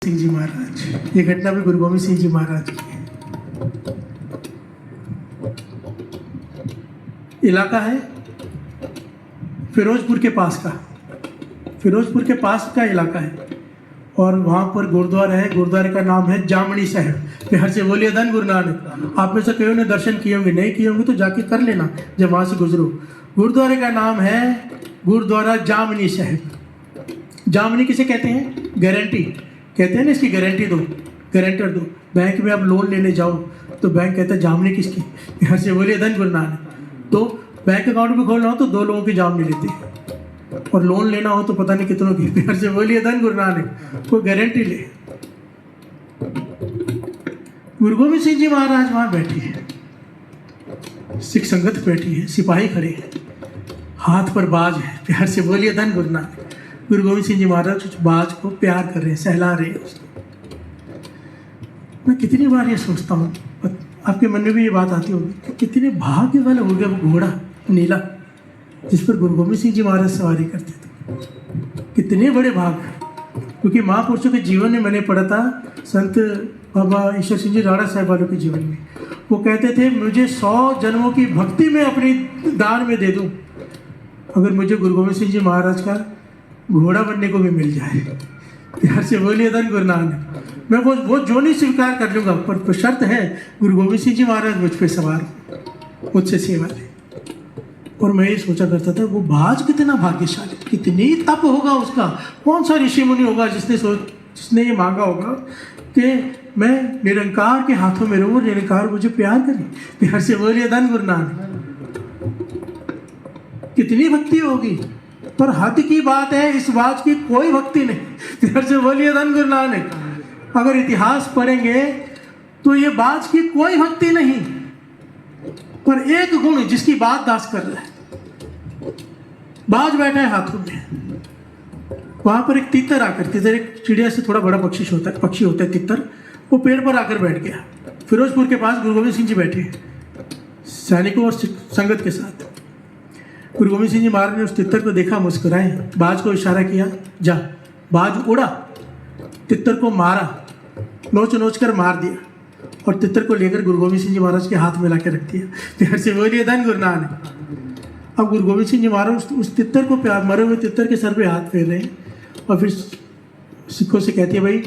सिंह जी महाराज, ये घटना भी गुरु गोविंद सिंह जी महाराज की है। इलाका है फिरोजपुर के पास का, फिरोजपुर के पास का इलाका है और वहाँ पर गुरुद्वारा है। गुरुद्वारे का नाम है जामनी साहिब। बिहार से बोलिए धन गुरु नानक। आप में से कई ने दर्शन किए होंगे, नहीं किए होंगे तो जाके कर लेना जब वहाँ से गुजरो। गुरुद्वारे का नाम है गुरुद्वारा जामनी साहिब। जामनी किसे कहते हैं? गारंटी कहते हैं ना, इसकी गारंटी दो, गारंटर दो। बैंक में आप लोन लेने जाओ तो बैंक कहता है जामनी किसकी? यहाँ से बोलिए धन गुरु नानक। तो बैंक अकाउंट भी खोलना हो तो 2 लोगों की जामनी लेते हैं और लोन लेना हो तो पता नहीं कितनों की। यहाँ से बोलिए धन गुरु नानक। कोई गारंटी ले। गुरु गोविंद सिंह जी महाराज वहाँ बैठी है, सिख संगत बैठी है, सिपाही खड़े हैं, हाथ पर बाज है। प्यार से बोलिए धन गुरु नानक। गुरु गोविंद सिंह जी महाराज उस बाज को प्यार कर रहे हैं, सहला रहे हैं उसको। मैं कितनी बार ये सोचता हूँ, आपके मन में भी ये बात आती होगी कि कितने भाग्य वाला हो गया वो घोड़ा नीला जिस पर गुरु गोविंद सिंह जी महाराज सवारी करते थे। कितने बड़े भाग, क्योंकि महापुरुषों के जीवन में मैंने पढ़ा था, संत बाबा ईश्वर सिंह जी राणा साहब वालों के जीवन में, वो कहते थे मुझे 100 जन्मों की भक्ति में अपनी दान में दे दूं अगर मुझे गुरु गोविंद सिंह जी महाराज का घोड़ा बनने को भी मिल जाए। प्यार से बोलिए धन गुरु नानक। मैं वो जो नहीं स्वीकार कर लूँगा, पर शर्त है गुरु गोविंद सिंह जी महाराज मुझ पर सवार, मुझसे सेवा ले। और मैं ये सोचा करता था वो बाज कितना भाग्यशाली, कितनी तप होगा उसका, कौन सा ऋषि मुनि होगा जिसने ये मांगा होगा कि मैं निरंकार के हाथों में रहूँ, निरंकार मुझे प्यार करे। प्यार से बोलिए धन गुरु नानक। कितनी भक्ति होगी, पर हद की बात है इस बाज की कोई भक्ति नहीं। प्यार से बोलिए धन गुरु नानक। अगर इतिहास पढ़ेंगे तो ये बाज की कोई भक्ति नहीं, पर एक गुण जिसकी बात दास कर रहा है। बाज बैठा है हाथों में, वहां पर एक तितर आकर, तितर एक चिड़िया से थोड़ा बड़ा पक्षी होता है तितर, वो पेड़ पर आकर बैठ गया। फिरोजपुर के पास गुरु गोविंद सिंह जी बैठे सैनिकों और संगत के साथ। गुरु गोविंद सिंह जी महाराज ने उस तितर को देखा, मुस्कुराए, बाज को इशारा किया, जा। बाज उड़ा, तितर को मारा, नोच नोच कर मार दिया और तितर को लेकर गुरु गोविंद सिंह जी महाराज के हाथ में ला के रख दिया। प्यार से बोलिए धन गुरु नानक। अब गुरु गोविंद सिंह जी महाराज उस तितर को प्यार, मरे हुए तितर के सर पे हाथ फेर रहे हैं और फिर सिखों से कहती है, भाई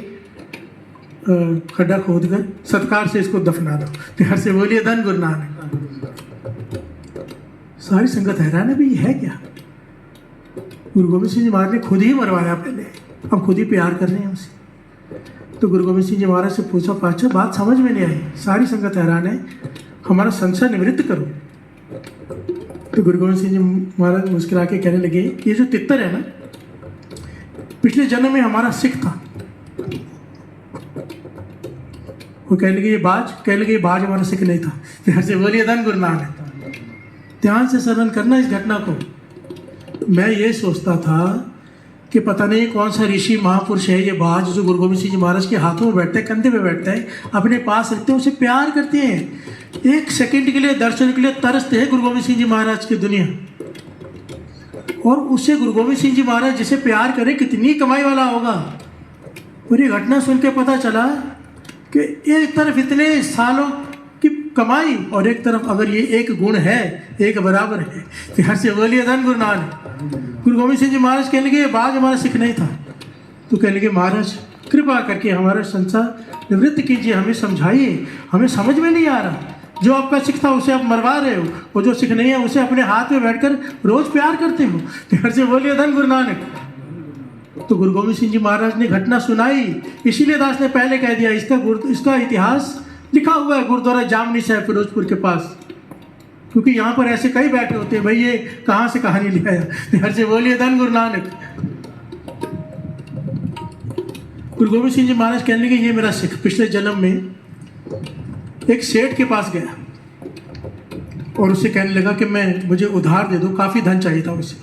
खड्डा खोद कर सत्कार से इसको दफना दो। प्यार से बोलिए धन गुरु नानक। सारी संगत हैरान है, भाई है क्या? गुरु गोविंद सिंह जी महाराज ने खुद ही मरवाया पहले, अब खुद ही प्यार कर रहे हैं उसे। तो गुरु गोविंद सिंह जी महाराज से पूछा, पाचा बात समझ में नहीं आई, सारी संगत हैरान है, हमारा संशय निवृत्त करो। तो गुरु गोविंद सिंह जी महाराज मुस्कुरा के कहने लगे, ये जो तितर है ना, पिछले जन्म में हमारा सिख था। वो कहने लगे ये बाज हमारा सिख नहीं था। प्यार से बोलिए धन गुरु नानक। ध्यान से श्रवण करना इस घटना को। मैं ये सोचता था कि पता नहीं कौन सा ऋषि महापुरुष है ये बाज जो गुरु गोविंद सिंह जी महाराज के हाथों में बैठता है, कंधे पे बैठता है, अपने पास रखते हैं, उसे प्यार करते हैं। एक सेकंड के लिए, दर्शन के लिए तरसते हैं गुरु गोविंद सिंह जी महाराज की दुनिया। और उससे गुरु गोविंद सिंह जी महाराज जिसे प्यार करे कितनी कमाई वाला होगा। और ये घटना सुन के पता चला कि एक तरफ इतने सालों की कमाई और एक तरफ अगर ये एक गुण है, एक बराबर है। प्यार से बोलिए धन गुरु नानक। गुरु गोविंद सिंह जी महाराज कहने लगे, ये बाज हमारा सिख नहीं था। तो कहने लगे, महाराज कृपा करके हमारा संशय निवृत्त कीजिए, हमें समझाइए, हमें समझ में नहीं आ रहा। जो आपका सिख था उसे आप मरवा रहे हो, और जो सिख नहीं है उसे अपने हाथ में बैठकर रोज प्यार करते हो। प्यार से बोलिए धन गुरु नानक। तो गुरु गोविंद सिंह जी महाराज ने घटना सुनाई, इसीलिए दास ने पहले कह दिया इसका इतिहास लिखा हुआ है गुरुद्वारा जामनी साहिब फिरोजपुर के पास, क्योंकि यहाँ पर ऐसे कई बैठे होते हैं, भाई ये कहाँ से कहानी ले आया। प्यार से बोलिए धन गुरु नानक। गुरु गोविंद सिंह जी महाराज कहने लगे, ये मेरा सिख पिछले जन्म में एक सेठ के पास गया और उससे कहने लगा कि मुझे उधार दे दो, काफ़ी धन चाहिए था उसे।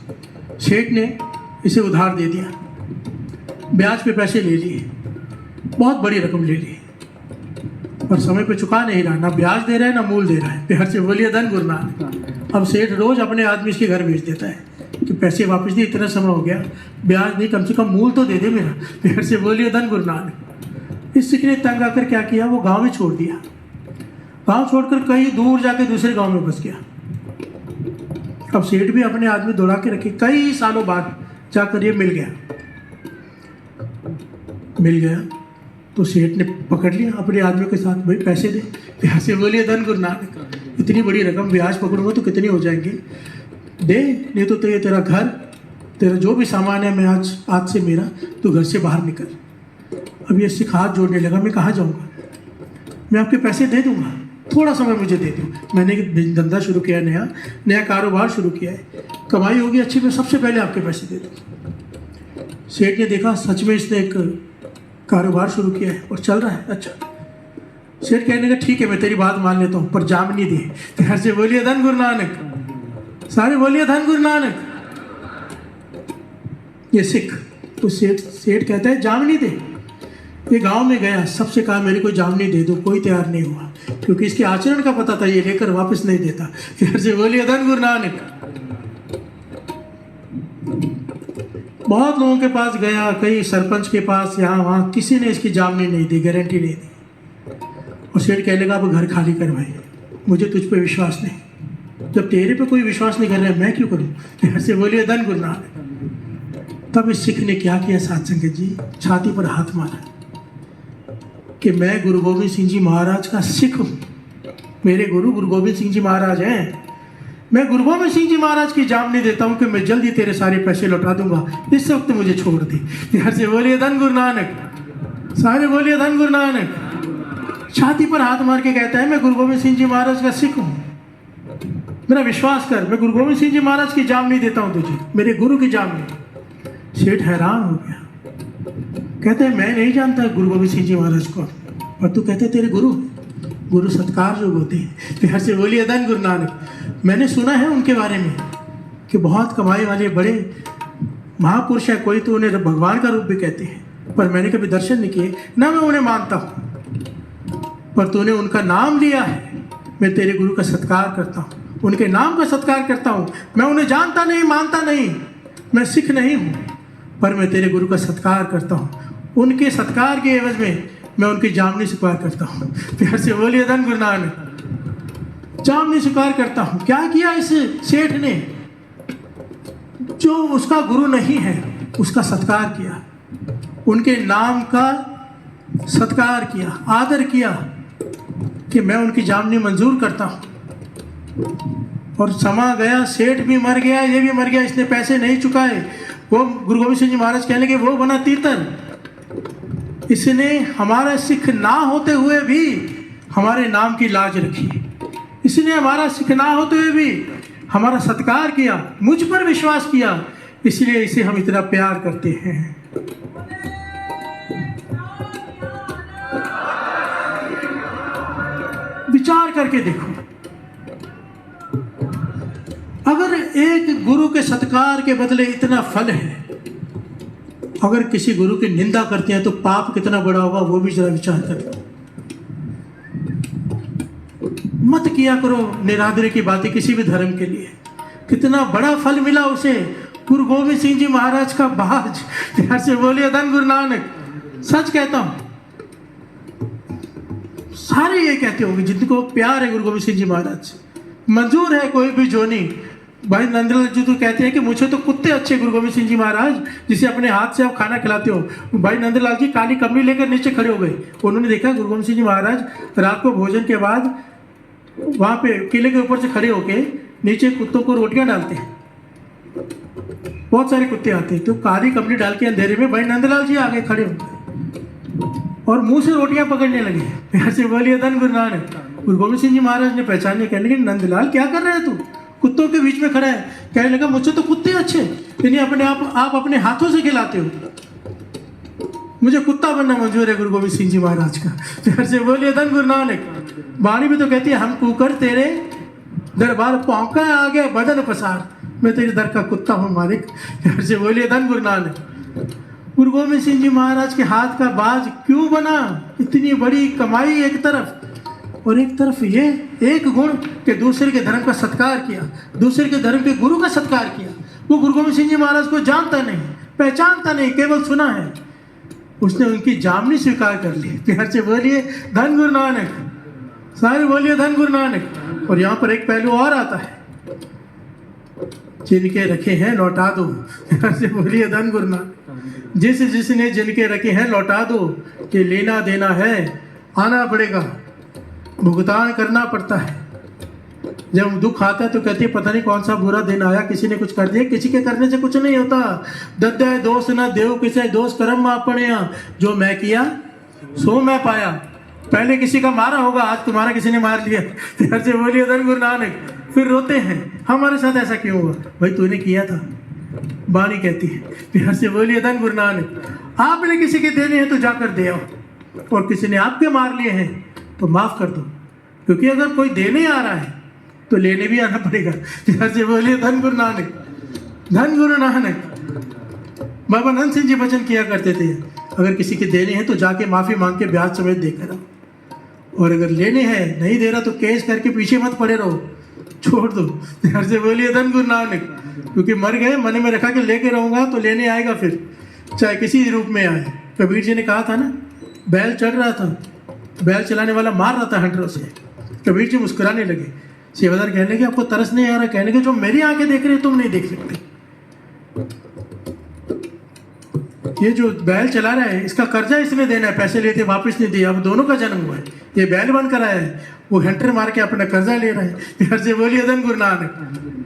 सेठ ने इसे उधार दे दिया, ब्याज पे पैसे ले लिए, बहुत बड़ी रकम ले ली, और समय पे चुका नहीं रहा, ना ब्याज दे रहा है ना मूल दे रहा है। प्यार से बोलिए धन गुरु नानक। अब सेठ रोज अपने आदमी इसके घर भेज देता है कि पैसे वापस दिए, इतना समय हो गया, ब्याज नहीं, कम से कम मूल तो दे दे मेरा। प्यार से बोलिए धन गुरु नानक। इस सिख ने तंग आकर क्या किया, वो गांव ही छोड़ दिया। गांव छोड़कर कहीं दूर जाके दूसरे गांव में बस गया। अब सेठ भी अपने आदमी दौड़ा के रखे, कई सालों बाद जाकर ये मिल गया तो सेठ ने पकड़ लिया अपने आदमी के साथ, भाई पैसे दे। प्यार से बोलिए धन गुरु नानक, इतनी बड़ी रकम ब्याज पकड़ूंगा तो कितनी हो जाएंगे, दे, नहीं तो ये तेरा घर, तेरा जो भी सामान है, मैं आज से मेरा, तो घर से बाहर निकल। अब ये सिख हाथ जोड़ने लगा, मैं कहाँ जाऊँगा, मैं आपके पैसे दे दूँगा, थोड़ा समय मुझे दे दो। मैंने एक धंधा शुरू किया है, नया कारोबार शुरू किया है, कमाई होगी अच्छी, मैं सबसे पहले आपके पैसे दे दूँ। सेठ ने देखा सच में इसने एक कारोबार शुरू किया है और चल रहा है अच्छा। सेठ कहने का ठीक है, मैं तेरी बात मान लेता हूँ, पर जामनी दे। प्यार से बोलिए धन गुरु नानक, सारे बोलिए धन गुरु नानक। ये सिख तो सेठ कहता है जामनी दे। ये गांव में गया, सबसे कहा मेरे को जामनी दे दो, कोई तैयार नहीं हुआ, क्योंकि इसके आचरण का पता था ये लेकर वापस नहीं देता। फिर से बोलिए धन गुरु नानक। बहुत लोगों के पास गया, कई सरपंच के पास, यहाँ वहाँ, किसी ने इसकी जामनी नहीं दी, गारंटी नहीं दी। और सेठ कहने लगा अब घर खाली कर भाई, मुझे तुझ पे विश्वास नहीं, जब तेरे पे कोई विश्वास नहीं कर रहा है मैं क्यों करूँ। फिर से बोलिए धन गुरु नानक। तब इस सिख ने क्या किया साध संगत जी, छाती पर हाथ मारा कि मैं गुरु गोविंद सिंह जी महाराज का सिख हूँ, मेरे गुरु गोविंद सिंह जी महाराज हैं, मैं गुरु गोविंद सिंह जी महाराज की जामनी देता हूँ कि मैं जल्दी तेरे सारे पैसे लौटा दूंगा, इस वक्त मुझे छोड़ दे। घर से बोलिए धन गुरु नानक, सारे बोलिए धन गुरु नानक। छाती पर हाथ मार के कहता है मैं गुरु गोविंद सिंह जी महाराज का सिख हूँ, मेरा विश्वास कर, मैं गुरु गोविंद सिंह जी महाराज की जामनी देता हूँ तुझे, मेरे गुरु की जामनी। सेठ हैरान हो गया, कहते हैं मैं नहीं जानता गुरु गोविंद सिंह जी महाराज को, और तू कहते तेरे गुरु सत्कार जो होते हैं। प्यार से बोलिए धन गुरु नानक। मैंने सुना है उनके बारे में कि बहुत कमाई वाले बड़े महापुरुष है, कोई तो उन्हें भगवान का रूप भी कहते हैं, पर मैंने कभी दर्शन नहीं किए, ना मैं उन्हें मानता हूँ, पर तूने उनका नाम लिया है, मैं तेरे गुरु का सत्कार करता हूँ, उनके नाम का सत्कार करता हूँ। मैं उन्हें जानता नहीं, मानता नहीं, मैं सिख नहीं हूँ, पर मैं तेरे गुरु का सत्कार करता हूँ, उनके सत्कार के एवज में मैं उनकी जामनी स्वीकार करता हूँ। प्यार से बोलिए धन गुरु नानक। जामनी स्वीकार करता हूँ। क्या किया इस सेठ ने, जो उसका गुरु नहीं है उसका सत्कार किया, उनके नाम का सत्कार किया, आदर किया कि मैं उनकी जामनी मंजूर करता हूँ। और समा गया, सेठ भी मर गया, ये भी मर गया, इसने पैसे नहीं चुकाए। वो गुरु गोविंद सिंह जी महाराज कहने के वो बना तीतर, इसने हमारा सिख ना होते हुए भी हमारे नाम की लाज रखी, इसने हमारा सिख ना होते हुए भी हमारा सत्कार किया, मुझ पर विश्वास किया, इसलिए इसे हम इतना प्यार करते हैं। विचार करके देखो, अगर एक गुरु के सत्कार के बदले इतना फल है, अगर किसी गुरु की निंदा करते हैं तो पाप कितना बड़ा होगा, वो भी जरा विचार करो। मत किया करो निरादरी की बातें किसी भी धर्म के लिए। कितना बड़ा फल मिला उसे, गुरु गोविंद सिंह जी महाराज का बाज। प्यार से बोलिए धन गुरु नानक। सच कहता हूं, सारे ये कहते होंगे जिनको प्यार है गुरु गोविंद सिंह जी महाराज से, मंजूर है कोई भी जोनी। भाई नंदलाल जी तो कहते हैं कि मुझे तो कुत्ते अच्छे गुरु गोविंद सिंह जी महाराज, जिसे अपने हाथ से आप खाना खिलाते हो। भाई नंदलाल जी काली कमली लेकर नीचे खड़े हो गए, उन्होंने देखा गुरु गोविंद सिंह जी महाराज रात को भोजन के बाद वहाँ पे किले के ऊपर से खड़े होके नीचे कुत्तों को रोटियां डालते हैं। बहुत सारे कुत्ते आते हैं, तो काली कमली डाल के अंधेरे में भाई नंदलाल जी आगे खड़े हो गए और मुंह से रोटियां पकड़ने लगे। प्यार से बोलिए धन गुरु नानक। गुरु गोविंद सिंह जी महाराज ने पहचाने, कहने लगे नंदलाल क्या कर रहे हैं तू, कुत्तों के बीच में खड़ा है। कहने लगा मुझसे तो कुत्ते अच्छे, यानी अपने आप अपने हाथों से खिलाते हो, मुझे कुत्ता बनना मंजूर है गुरु गोविंद सिंह जी महाराज का। प्यार से बोलिए धन गुरु नानक। वाणी भी तो कहती है हम कुकर तेरे दरबार पौंका आ गया बदन पसार, मैं तेरे दर का कुत्ता हूँ मालिक। प्यार से बोलिए धन गुरु नानक। गुरु गोविंद सिंह जी महाराज के हाथ का बाज क्यों बना, इतनी बड़ी कमाई एक तरफ, और एक तरफ ये एक गुण कि दूसरे के धर्म का सत्कार किया, दूसरे के धर्म के गुरु का सत्कार किया। वो गुरु गोविंद सिंह जी महाराज को जानता नहीं, पहचानता नहीं, केवल सुना है, उसने उनकी जामनी स्वीकार कर ली। प्यार से बोलिए धन गुरु नानक, सारे बोलिए धन गुरु नानक। और यहाँ पर एक पहलू और आता है, जिनके रखे हैं लौटा दो। प्यार से बोलिए धन गुरु नानक। जिसने जिनके रखे हैं लौटा दो, कि लेना देना है, आना पड़ेगा, भुगतान करना पड़ता है। जब दुख आता है तो कहती है पता नहीं कौन सा बुरा दिन आया, किसी ने कुछ कर दिया। किसी के करने से कुछ नहीं होता। दद्दा दोष न देव किसे दोष कर्म अपने, जो मैं किया सो मैं पाया। पहले किसी का मारा होगा, आज तुम्हारा किसी ने मार लिया। प्यार से बोलिए धन गुरु नानक। फिर रोते हैं हमारे साथ ऐसा क्यों हुआ, भाई तूने किया था, बाणी कहती है। प्यार से बोलिए धन गुरु नानक। आपने किसी के देने हैं तो जाकर दे आओ, और किसी ने आपके मार लिए हैं तो माफ कर दो, क्योंकि अगर कोई देने आ रहा है तो लेने भी आना पड़ेगा। प्यार से बोलिए धन गुरु नानक, धन गुरु नानक। बाबा नंद सिंह जी वचन किया करते थे, अगर किसी के देने हैं तो जाके माफी मांग के ब्याज समेत देकर आओ, और अगर लेने हैं नहीं दे रहा तो केस करके पीछे मत पड़े रहो, छोड़ दो। प्यार से बोलिए धन गुरु नानक। क्योंकि मर गए, मन में रखा कि लेके रहूंगा तो लेने आएगा, फिर चाहे किसी रूप में आए। कबीर जी ने कहा था ना, बैल चढ़ रहा था, बैल चलाने वाला मार रहा था हंटरों से। कबीर जी मुस्कुराने लगे। सेवादार कहने लगे आपको तरस नहीं आ रहा? कहने लगे जो मेरी आंखें देख रही तुम नहीं देख सकते। ये जो बैल चला रहा है इसका कर्जा इसने देना है, पैसे लेते वापस नहीं दिए, अब दोनों का जन्म हुआ है। ये बैल बन कर आया है, वो हंटर मार के अपना कर्जा ले रहा है। प्यार से बोलिए धन गुरु नानक।